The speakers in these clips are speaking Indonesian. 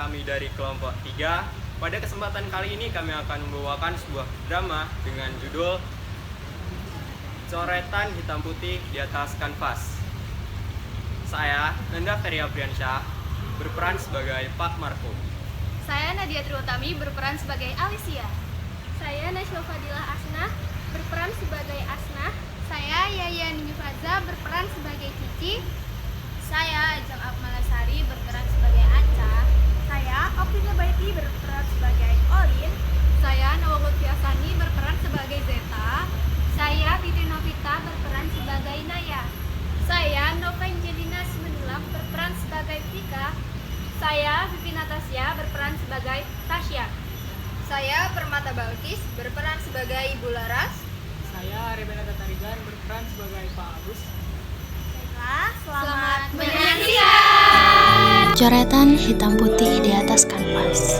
kami dari kelompok 3. Pada kesempatan kali ini kami akan membawakan sebuah drama dengan judul Coretan Hitam Putih di Atas Kanvas. Saya, Nanda Feria Priyansyah, berperan sebagai Pak Marco. Saya Nadia Triutami berperan sebagai Alicia. Saya Najwa Fadilah Asnah berperan sebagai Asnah. Saya Yayan Yufaza berperan sebagai Cici. Saya Ajeng Akmalasari berperan sebagai Aca. Saya Oprina Baiti berperan sebagai Olin. Saya Nawahut Fiasani berperan sebagai Zeta. Saya Titi Novita berperan sebagai Naya. Saya Nova Angelina Simanulak berperan sebagai Vika. Saya Vivi Natasya berperan sebagai Tasya. Saya Permata Balkis berperan sebagai Ibu Laras. Saya Rebena Tatarigan berperan sebagai Pak Agus. Baiklah, selamat menyaksikan. Coretan hitam putih di atas kanvas.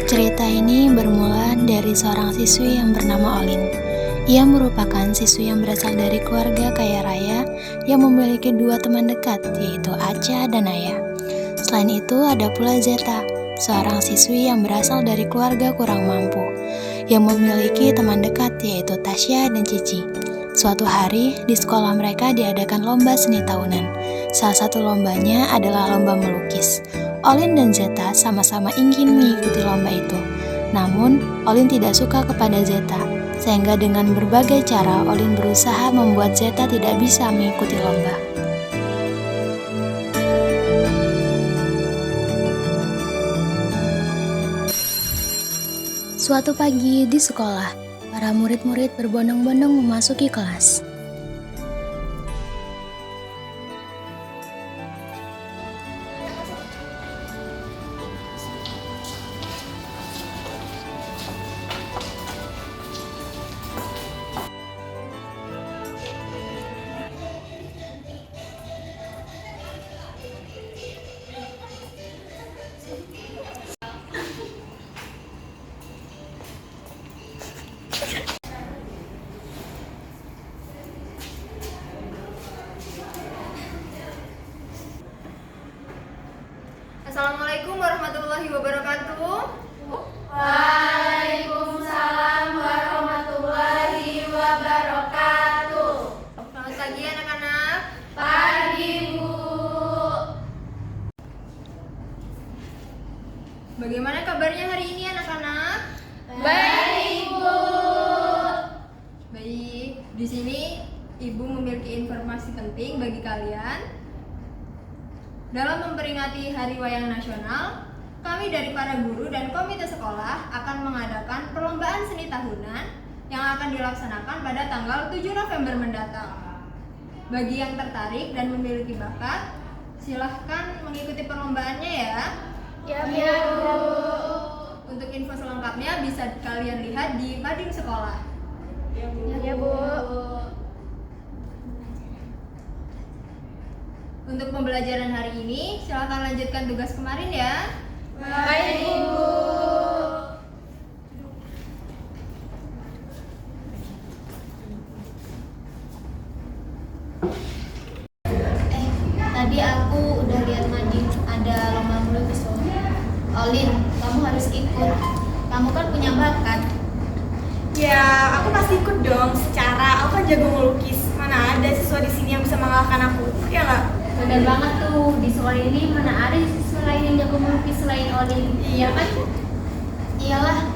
Cerita ini bermula dari seorang siswi yang bernama Olin. Ia merupakan siswi yang berasal dari keluarga kaya raya yang memiliki dua teman dekat, yaitu Aca dan Naya. Selain itu ada pula Zeta, seorang siswi yang berasal dari keluarga kurang mampu, yang memiliki teman dekat yaitu Tasya dan Cici. Suatu hari di sekolah mereka diadakan lomba seni tahunan. Salah satu lombanya adalah lomba melukis. Olin dan Zeta sama-sama ingin mengikuti lomba itu. Namun, Olin tidak suka kepada Zeta, sehingga dengan berbagai cara Olin berusaha membuat Zeta tidak bisa mengikuti lomba. Suatu pagi di sekolah, para murid-murid berbondong-bondong memasuki kelas. Assalamualaikum warahmatullahi wabarakatuh. Waalaikumsalam warahmatullahi wabarakatuh. Selamat pagi anak-anak. Pagi, Bu. Bagaimana kabarnya hari ini anak-anak? Baik, Bu. Baik. Di sini Ibu memiliki informasi penting bagi kalian. Dalam memperingati Hari Wayang Nasional, kami dari para guru dan komite sekolah akan mengadakan perlombaan seni tahunan yang akan dilaksanakan pada tanggal 7 November mendatang. Bagi yang tertarik dan memiliki bakat, silahkan mengikuti perlombaannya ya. Ya, Bu. Untuk info selengkapnya bisa kalian lihat di mading sekolah. Ya, Bu. Untuk pembelajaran hari ini, silahkan lanjutkan tugas kemarin ya. Baik, Bu. Tadi aku udah lihat mading ada lomba melukis loh. Olin, kamu harus ikut. Kamu kan punya bakat. Ya, aku pasti ikut dong. Secara aku kan jago melukis. Mana ada siswa di sini yang bisa mengalahkan aku? Ya nggak? Bener banget tuh, di sekolah ini mana ada siswa lain yang jago melukis selain Olin. Iya kan? Iyalah.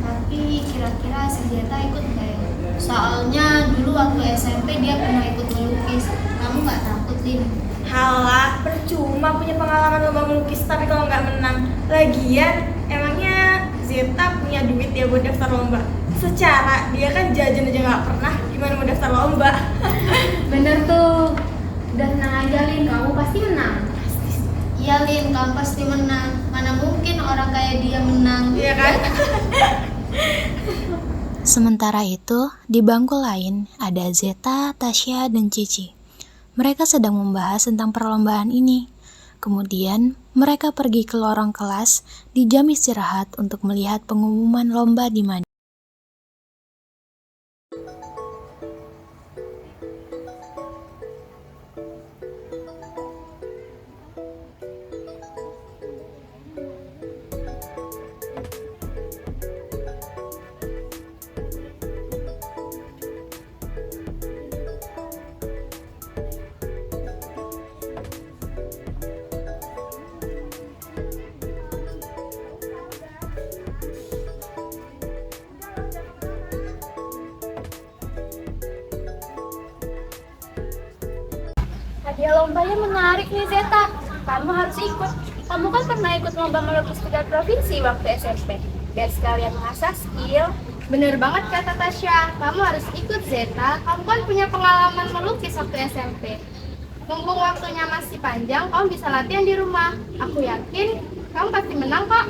Tapi kira-kira si Zeta ikut nggak ya? Soalnya dulu waktu SMP dia pernah ikut melukis. Kamu nggak takut, Lin? Halah, percuma punya pengalaman lomba melukis tapi kalau nggak menang. Lagian, emangnya Zeta punya duit ya buat daftar lomba? Secara dia kan jajan aja nggak pernah, gimana mau daftar lomba? Bener tuh. Udah tenang aja, Lin, kamu pasti menang. Iya, Lin, kamu pasti menang. Mana mungkin orang kayak dia menang. Iya kan? Sementara itu, di bangku lain ada Zeta, Tasya, dan Cici. Mereka sedang membahas tentang perlombaan ini. Kemudian, mereka pergi ke lorong kelas di jam istirahat untuk melihat pengumuman lomba di mading. Ya lombanya menarik nih Zeta. Kamu harus ikut. Kamu kan pernah ikut lomba melukis tingkat provinsi waktu SMP. Biar sekalian mengasah skill. Bener banget kata Tasya, kamu harus ikut Zeta. Kamu kan punya pengalaman melukis waktu SMP. Mumpung waktunya masih panjang, kamu bisa latihan di rumah. Aku yakin kamu pasti menang kok.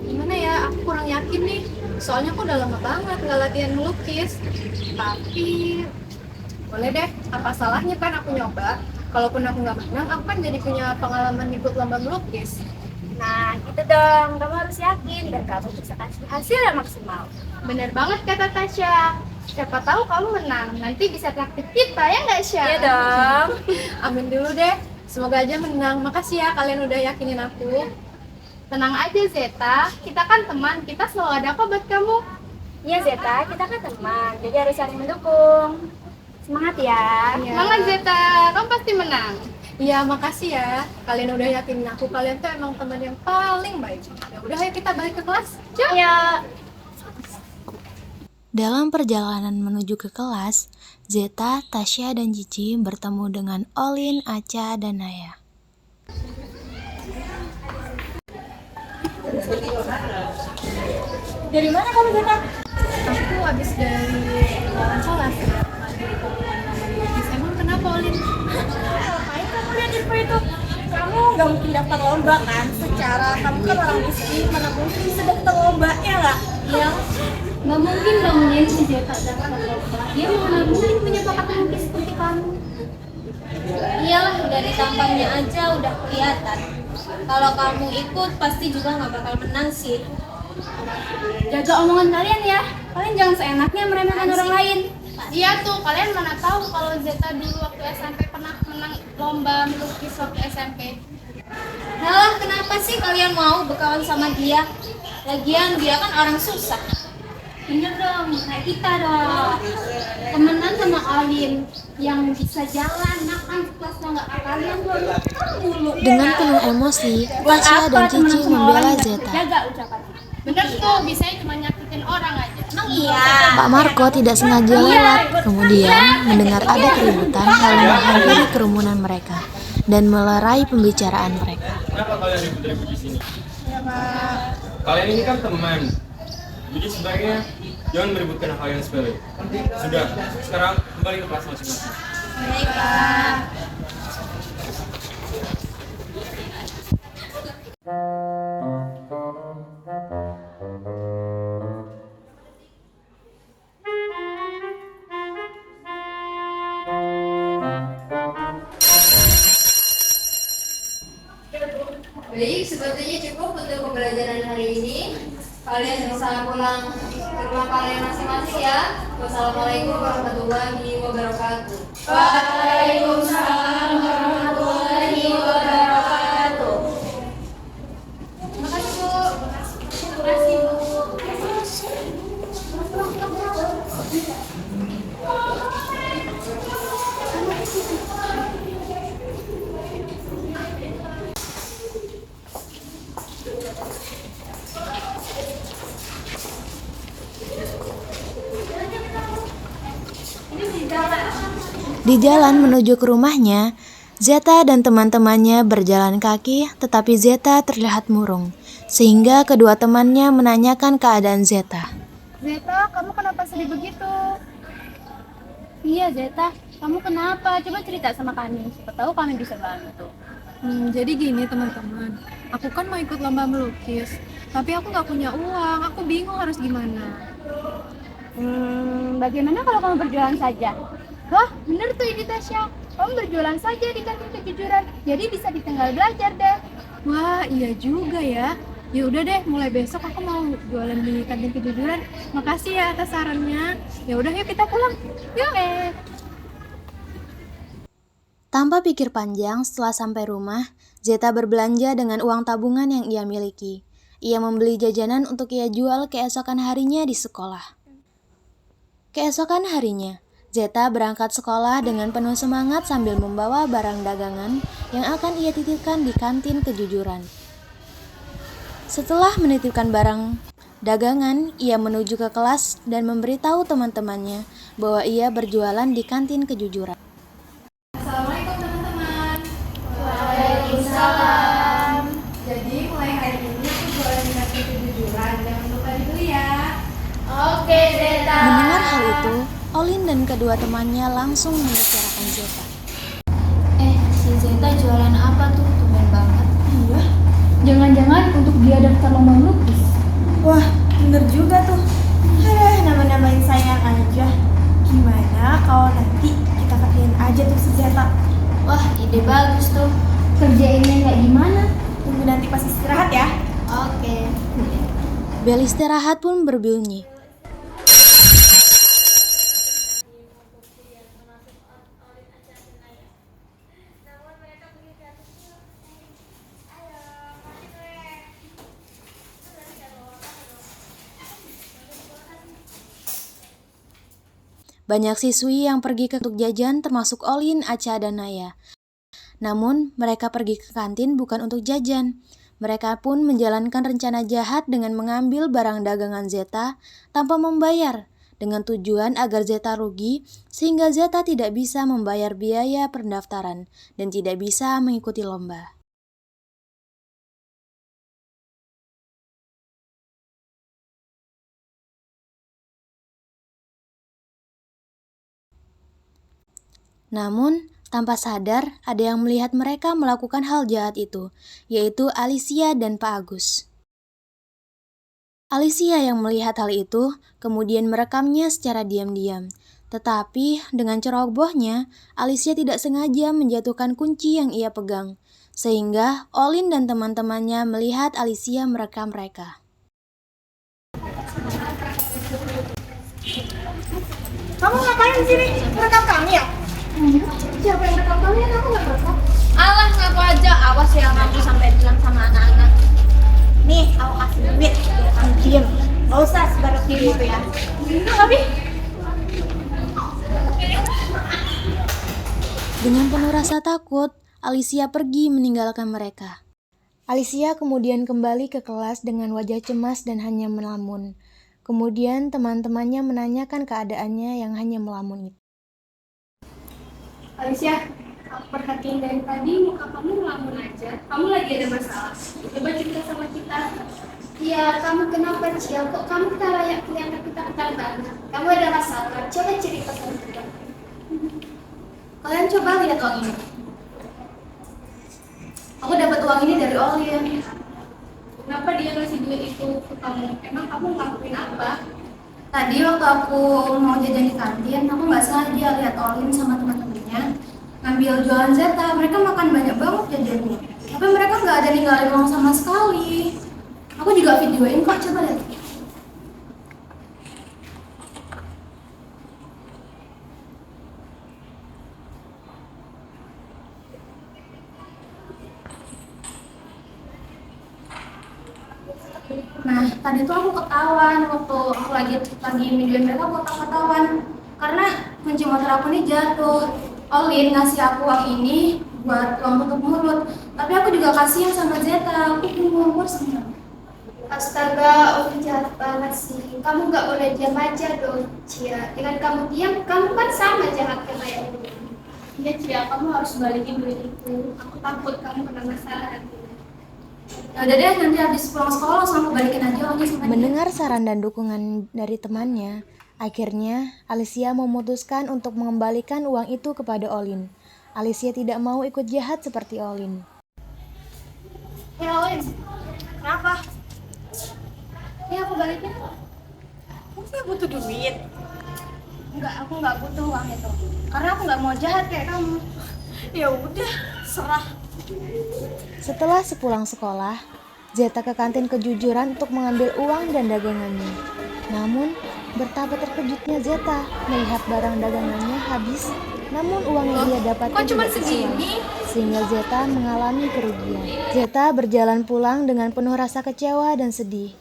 Gimana ya? Aku kurang yakin nih. Soalnya aku udah lama banget nggak latihan melukis. Tapi boleh deh. Apa salahnya kan aku nyoba? Kalaupun aku nggak menang, aku kan jadi punya pengalaman ikut lomba melukis. Nah, gitu dong. Kamu harus yakin biar kamu bisa kasih hasil yang maksimal. Bener banget kata Tasya. Siapa tahu kamu menang. Nanti bisa traktir kita ya nggak Sya? Iya dong. Amin dulu deh. Semoga aja menang. Makasih ya kalian udah yakinin aku. Tenang aja Zeta. Kita kan teman. Kita selalu ada kok buat kamu. Iya Zeta, kita kan teman. Jadi harus saling mendukung. Semangat ya. Semangat Zeta. Kamu pasti menang. Iya makasih ya. Kalian udah yakinin aku. Kalian tuh emang teman yang paling baik. Ya udah ayo kita balik ke kelas. Yuk. Ayo. Dalam perjalanan menuju ke kelas, Zeta, Tasya, dan Cici bertemu dengan Olin, Aca, dan Naya. Dari mana kamu Zeta? Aku habis dari jalan kelas ya. Emang kenapa Olin? Ngapain kamu lihat info itu? Kamu nggak mungkin daftar lomba kan? Secara kamu kan orang miskin, mana mungkin bisa daftar lomba, ya nggak? Ya, nggak mungkin dong Nin si Zeta dapat lomba. Dia mana mungkin punya bakat melukis seperti kamu. Iyalah, dari tampangnya aja udah kelihatan. Kalau kamu ikut pasti juga nggak bakal menang sih. Jaga omongan kalian ya. Kalian jangan seenaknya meremehkan orang lain. Iya tuh, kalian mana tahu kalau Zeta dulu waktu SMP pernah menang lomba melukis waktu SMP. Halah, kenapa sih kalian mau berkawan sama dia? Lagian dia kan orang susah. Bener dong, kayak kita dong. Temenan sama Alin yang bisa jalan, makan kelasnya nggak kalian mulu. Dengan penuh emosi, Tasya dan Cici membela Zeta. Jaga ucapan. Bener tuh, bisanya cuma nyakitin orang aja. Emang iya. Pak Marco tidak sengaja lewat, kemudian mendengar ada keributan lalu menghampiri kerumunan mereka dan melerai pembicaraan mereka. Kenapa kalian ribut-ribut di sini? Kalian ini kan teman. Jadi sebaiknya jangan meributkan hal yang sepele. Sudah, sekarang kembali ke kelas masing-masing. Baik, sepertinya cukup untuk pembelajaran hari ini. Kalian bisa pulang ke rumah kalian masing-masing ya. Wassalamualaikum warahmatullahi wabarakatuh. Waalaikumsalam warahmatullahi wabarakatuh. Terima kasih Bu. Terima kasih Bu. Di jalan menuju ke rumahnya, Zeta dan teman-temannya berjalan kaki, tetapi Zeta terlihat murung, sehingga kedua temannya menanyakan keadaan Zeta. Zeta, kamu kenapa sedih begitu? Iya Zeta, kamu kenapa? Coba cerita sama kami, siapa tahu kami bisa bantu. Jadi gini teman-teman, aku kan mau ikut lomba melukis, tapi aku nggak punya uang, aku bingung harus gimana. Bagaimana kalau kamu berjualan saja? Wah, bener tuh ini Tasya, kamu berjualan saja di kantin kejujuran, jadi bisa ditinggal belajar deh. Wah, iya juga ya. Ya udah deh, mulai besok aku mau jualan di kantin kejujuran. Makasih ya atas sarannya. Ya udah yuk kita pulang. Yuk. Tanpa pikir panjang, setelah sampai rumah, Zeta berbelanja dengan uang tabungan yang ia miliki. Ia membeli jajanan untuk ia jual keesokan harinya di sekolah. Keesokan harinya, Zeta berangkat sekolah dengan penuh semangat sambil membawa barang dagangan yang akan ia titipkan di kantin kejujuran. Setelah menitipkan barang dagangan, ia menuju ke kelas dan memberitahu teman-temannya bahwa ia berjualan di kantin kejujuran. Waalaikumsalam. Jadi mulai hari ini aku jualan minat kejujuran. Jangan lupa dibeli ya. Oke, Zeta. Mendengar hal itu, Olin dan kedua temannya langsung membicarakan Zeta. Si Zeta jualan apa tuh? Tumben banget. Iya. Jangan-jangan untuk dia daftar lomba melukis. Wah, bener juga tuh. Aduh, nama-namain sayang aja. Gimana kalau nanti kita kerjain aja tuh si Zeta? Wah, ide bagus tuh. Kerjainnya kayak gimana? Tunggu nanti pas istirahat ya. Oke. Bel istirahat pun berbunyi. Banyak siswi yang pergi ke untuk jajan termasuk Olin, Aca, dan Naya. Namun, mereka pergi ke kantin bukan untuk jajan. Mereka pun menjalankan rencana jahat dengan mengambil barang dagangan Zeta tanpa membayar, dengan tujuan agar Zeta rugi sehingga Zeta tidak bisa membayar biaya pendaftaran dan tidak bisa mengikuti lomba. Namun, tanpa sadar, ada yang melihat mereka melakukan hal jahat itu, yaitu Alicia dan Pak Agus. Alicia yang melihat hal itu, kemudian merekamnya secara diam-diam. Tetapi, dengan cerobohnya, Alicia tidak sengaja menjatuhkan kunci yang ia pegang, sehingga Olin dan teman-temannya melihat Alicia merekam mereka. Kamu ngapain di sini? Merekam kami ya? Siapa yang rekam kalian? Aku nggak rekam. Alah, ngaku aja. Awas ya kamu sampai bilang sama anak-anak. Nih, aku kasih duit biar kamu diem. Gak usah sebarat diri itu ya. Tapi Dengan penuh rasa takut, Alicia pergi meninggalkan mereka. Alicia kemudian kembali ke kelas dengan wajah cemas dan hanya melamun. Kemudian teman-temannya menanyakan keadaannya yang hanya melamun itu. Alicia, aku perhatiin dari tadi muka kamu ngelamun aja. Kamu lagi ada masalah. Coba cerita sama kita. Ya, kamu kenapa, Cia? Kok kamu kayak kelihatan ketakutan banget? Kamu ada masalah? Coba cerita sama kita. Kalian coba lihat uang ini. Aku dapat uang ini dari Olin. Kenapa dia ngasih duit itu ke kamu? Emang kamu ngelakuin apa? Tadi waktu aku mau jajan di kantin, aku nggak sengaja lihat Olin sama teman-temannya ngambil jualan Zeta. Mereka makan banyak banget jajannya, tapi mereka nggak ada ninggalin uang sama sekali. Aku juga videoin kok, coba lihat. Nah, tadi tuh aku ketahuan waktu aku lagi videoin mereka, aku ketahuan karena kunci motor aku ini jatuh. Olin ngasih aku uang ini buat uang tutup mulut, tapi aku juga kasihan sama Zeta. Aku bingung harus gimana. Astaga, Olin jahat banget sih. Kamu nggak boleh diam aja dong, Cia. Dengan kamu diam, kamu kan sama jahatnya kayak Olin. Iya Cia, kamu harus balikin duit itu. Aku takut kamu kena masalah nanti. Ya udah deh, nanti habis pulang sekolah langsung aku balikin aja uangnya sama dia. Mendengar saran dan dukungan dari temannya, akhirnya Alicia memutuskan untuk mengembalikan uang itu kepada Olin. Alicia tidak mau ikut jahat seperti Olin. Ya, Olin. kenapa? Ya, aku balikin. Kamu nggak butuh duit. Enggak, aku nggak butuh uang itu. Karena aku nggak mau jahat kayak kamu. Ya udah, serah. Setelah sepulang sekolah, Zeta ke kantin kejujuran untuk mengambil uang dan dagangannya. Namun, betapa terkejutnya Zeta melihat barang dagangannya habis, namun uang yang ia dapatkan tidak sesuai, sehingga Zeta mengalami kerugian. Zeta berjalan pulang dengan penuh rasa kecewa dan sedih.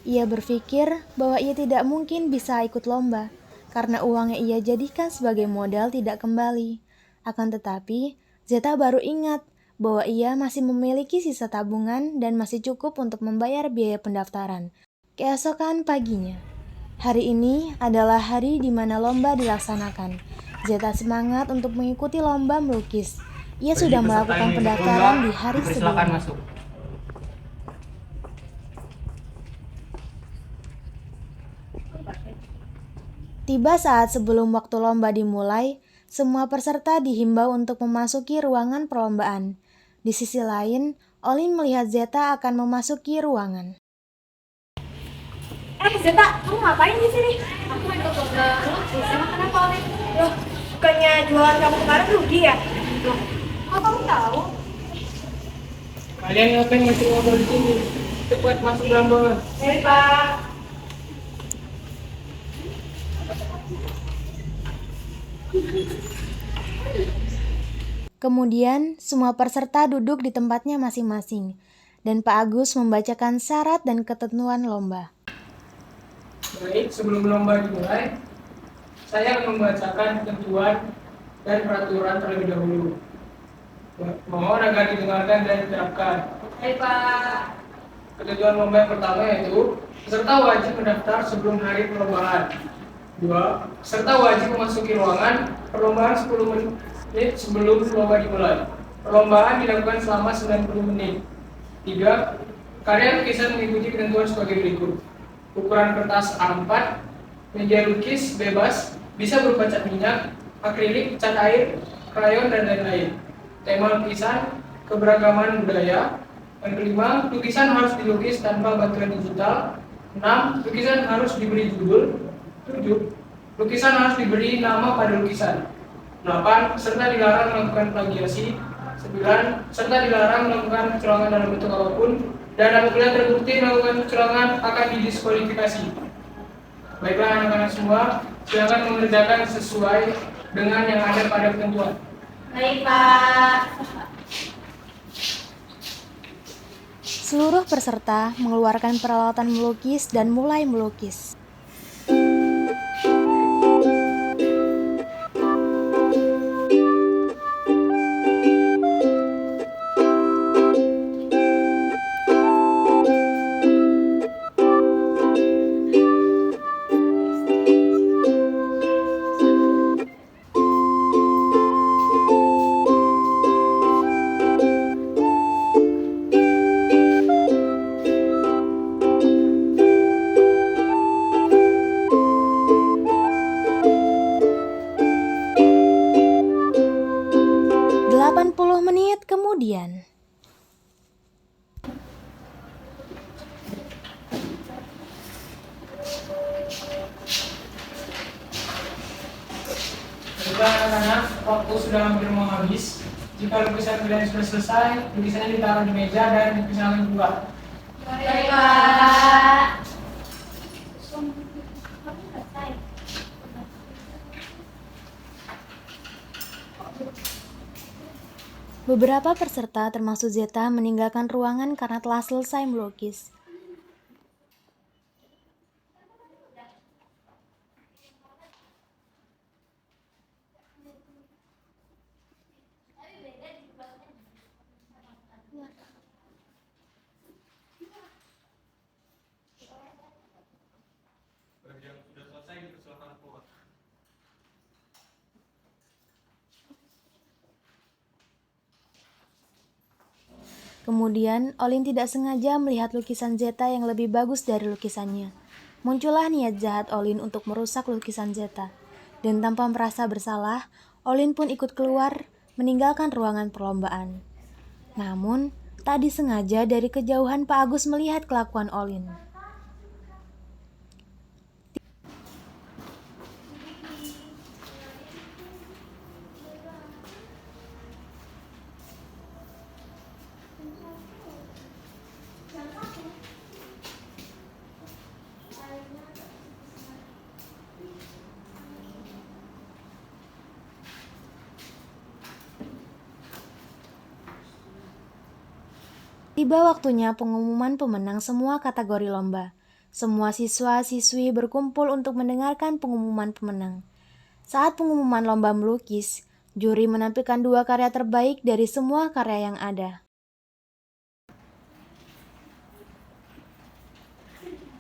Ia berpikir bahwa ia tidak mungkin bisa ikut lomba, karena uang yang ia jadikan sebagai modal tidak kembali. Akan tetapi, Zeta baru ingat bahwa ia masih memiliki sisa tabungan dan masih cukup untuk membayar biaya pendaftaran. Keesokan paginya, hari ini adalah hari di mana lomba dilaksanakan. Zeta semangat untuk mengikuti lomba melukis. Ia sudah melakukan pendaftaran di hari Silakan sebelumnya. masuk. Tiba saat sebelum waktu lomba dimulai, semua peserta dihimbau untuk memasuki ruangan perlombaan. Di sisi lain, Olin melihat Zeta akan memasuki ruangan. Zeta, kamu ngapain di sini? Aku ikut lomba melukis. Emang kenapa, Olin? Loh, bukannya jualan kamu kemarin rugi ya? Kok kamu tahu? Kalian ngapain masih ngobrol di sini? Cepat masuk dalam ruangan. Baik, Pak. Kemudian, semua peserta duduk di tempatnya masing-masing, dan Pak Agus membacakan syarat dan ketentuan lomba. Baik, sebelum lomba dimulai, saya akan membacakan ketentuan dan peraturan terlebih dahulu. Mohon agar didengarkan dan diterapkan. Baik, Pak. Ketentuan lomba yang pertama yaitu peserta wajib mendaftar sebelum hari perlombaan. 2. Peserta wajib memasuki ruangan perlombaan 10 menit sebelum lomba dimulai. Perlombaan dilakukan selama 90 menit. 3. Karya lukisan mengikuti ketentuan sebagai berikut. Ukuran kertas A4, media lukis bebas, bisa berupa cat minyak, akrilik, cat air, krayon, dan lain-lain. Tema lukisan, keberagaman budaya. Yang kelima, lukisan harus dilukis tanpa bantuan digital. 6. Lukisan harus diberi judul. 7. Lukisan harus diberi nama pada lukisan. 8. Peserta dilarang melakukan plagiasi. 9. Peserta dilarang melakukan kecurangan dalam bentuk apapun. Dan apabila terbukti melakukan kecurangan akan didiskualifikasi. Baiklah anak-anak semua, silakan mengerjakan sesuai dengan yang ada pada ketentuan. Baik, Pak. Seluruh peserta mengeluarkan peralatan melukis dan mulai melukis. Menit kemudian. Baiklah anak-anak, waktu sudah hampir mau habis. Jika lukisan kalian sudah selesai, lukisannya ditaruh di meja dan lukisan dibuat. Baik, Pak. Beberapa peserta termasuk Zeta meninggalkan ruangan karena telah selesai melukis. Kemudian, Olin tidak sengaja melihat lukisan Zeta yang lebih bagus dari lukisannya. Muncullah niat jahat Olin untuk merusak lukisan Zeta. Dan tanpa merasa bersalah, Olin pun ikut keluar, meninggalkan ruangan perlombaan. Namun, tak disengaja dari kejauhan Pak Agus melihat kelakuan Olin. Tiba waktunya pengumuman pemenang semua kategori lomba. Semua siswa-siswi berkumpul untuk mendengarkan pengumuman pemenang. Saat pengumuman lomba melukis, juri menampilkan 2 karya terbaik dari semua karya yang ada.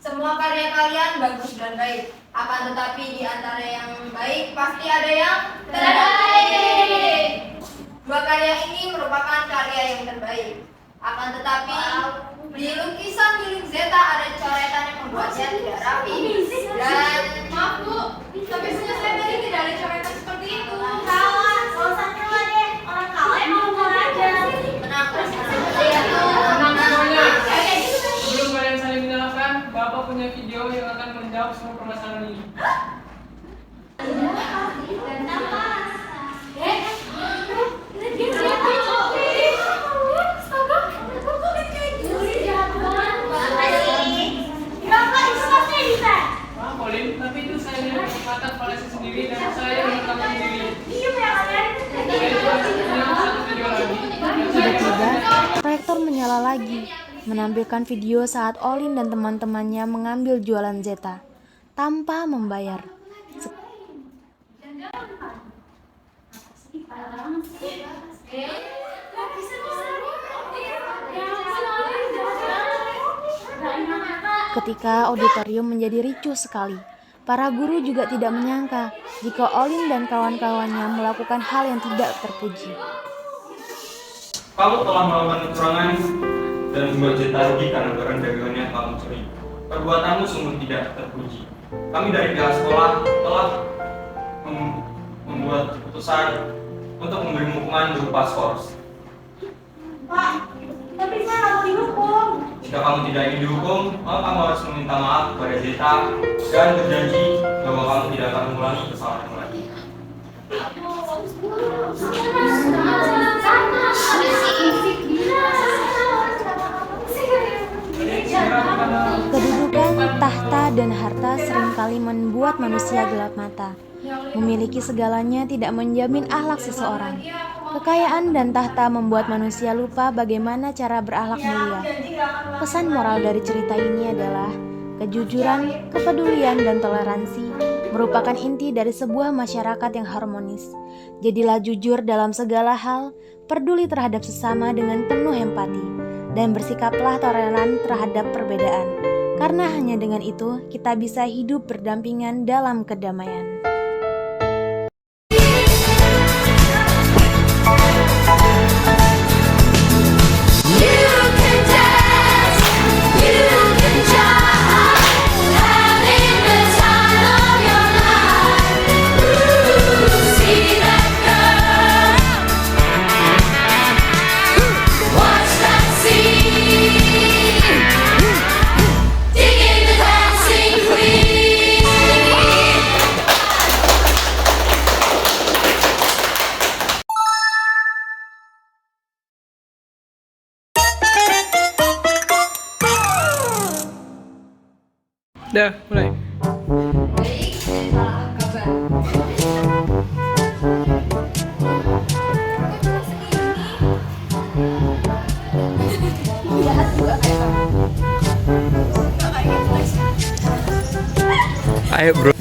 Semua karya kalian bagus dan baik. Akan tetapi di antara yang baik pasti ada yang terbaik. 2 karya ini merupakan karya yang terbaik. Akan tetapi, di lukisan milik Zeta ada coretan yang membuatnya tidak rapi. Dan maaf Bu, tapi punya saya tadi tidak ada coretan seperti itu. Kawan, gak usah nyela deh. Orang kalah emang ngomong aja. Tenang, Tenang semuanya. Sebelum kalian saling menyalahkan, Bapak punya video yang akan menjawab semua permasalahan ini. Maaf Olin, tapi itu saya lihat mata kepala saya sendiri dan saya merekam sendiri. Saya juga punya satu video lagi. Tiba-tiba, proyektor menyala lagi, menampilkan video saat Olin dan teman-temannya mengambil jualan Zeta tanpa membayar. Ketika auditorium menjadi ricuh sekali, para guru juga tidak menyangka jika Olin dan kawan-kawannya melakukan hal yang tidak terpuji. Kamu telah melakukan kecurangan dan membuat Zeta rugi karena barang dagangannya kamu curi. Perbuatanmu sungguh tidak terpuji. Kami dari pihak sekolah telah membuat keputusan untuk memberi hukuman berupa skors. Pak, tapi saya nggak mau dihukum. Jika kamu tidak ingin dihukum, maka kamu harus meminta maaf kepada Zeta dan berjanji bahwa kamu tidak akan mengulangi kesalahan lagi. Kedudukan, tahta, dan harta seringkali membuat manusia gelap mata. Memiliki segalanya tidak menjamin akhlak seseorang. Kekayaan dan tahta membuat manusia lupa bagaimana cara berakhlak mulia. Pesan moral dari cerita ini adalah kejujuran, kepedulian, dan toleransi merupakan inti dari sebuah masyarakat yang harmonis. Jadilah jujur dalam segala hal, peduli terhadap sesama dengan penuh empati, dan bersikaplah toleran terhadap perbedaan. Karena hanya dengan itu, kita bisa hidup berdampingan dalam kedamaian. Dah, mulai. baik, salah kabar. Ayo bro.